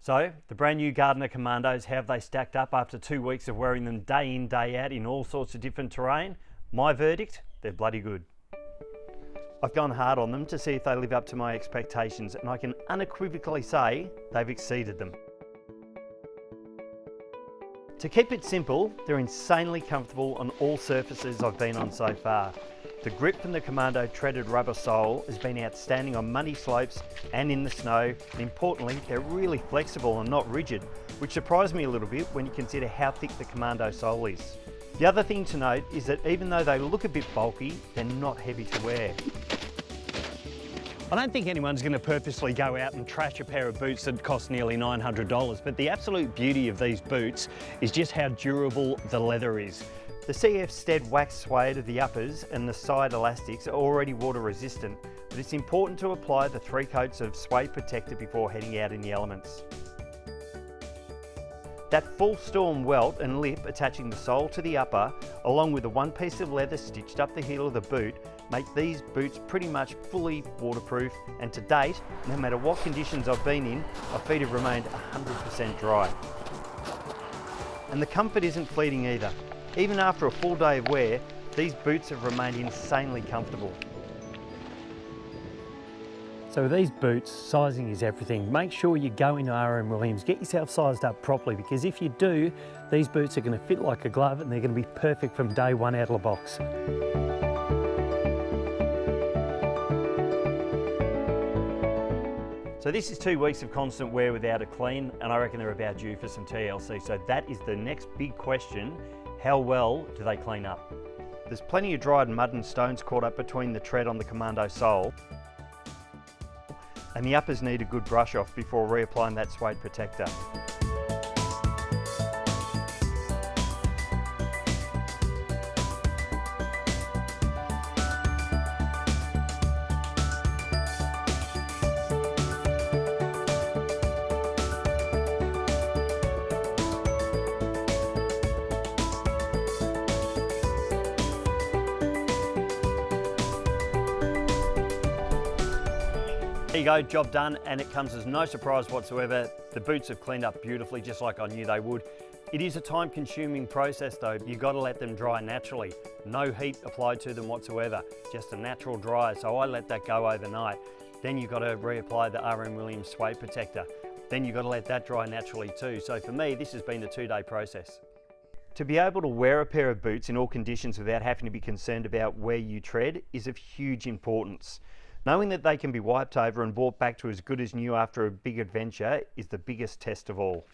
So, the brand new Gardener Commandos, how have they stacked up after 2 weeks of wearing them day in, day out in all sorts of different terrain? My verdict, they're bloody good. I've gone hard on them to see if they live up to my expectations, and I can unequivocally say they've exceeded them. To keep it simple, they're insanely comfortable on all surfaces I've been on so far. The grip from the Commando treaded rubber sole has been outstanding on muddy slopes and in the snow, and importantly, they're really flexible and not rigid, which surprised me a little bit when you consider how thick the Commando sole is. The other thing to note is that even though they look a bit bulky, they're not heavy to wear. I don't think anyone's going to purposely go out and trash a pair of boots that cost nearly $900, but the absolute beauty of these boots is just how durable the leather is. The CF Stead wax suede of the uppers and the side elastics are already water resistant, but it's important to apply the 3 coats of suede protector before heading out in the elements. That full storm welt and lip attaching the sole to the upper, along with the one piece of leather stitched up the heel of the boot, make these boots pretty much fully waterproof, and to date, no matter what conditions I've been in, my feet have remained 100% dry. And the comfort isn't fleeting either. Even after a full day of wear, these boots have remained insanely comfortable. So with these boots, sizing is everything. Make sure you go into R.M.Williams, get yourself sized up properly, because if you do, these boots are going to fit like a glove and they're going to be perfect from day one out of the box. So this is 2 weeks of constant wear without a clean, and I reckon they're about due for some TLC. So that is the next big question. How well do they clean up? There's plenty of dried mud and stones caught up between the tread on the Commando sole, and the uppers need a good brush off before reapplying that suede protector. There you go, job done, and it comes as no surprise whatsoever. The boots have cleaned up beautifully, just like I knew they would. It is a time-consuming process though. You've got to let them dry naturally. No heat applied to them whatsoever, just a natural dry. So I let that go overnight. Then you've got to reapply the R.M.Williams suede protector. Then you've got to let that dry naturally too. So for me, this has been a 2-day process. To be able to wear a pair of boots in all conditions without having to be concerned about where you tread is of huge importance. Knowing that they can be wiped over and brought back to as good as new after a big adventure is the biggest test of all.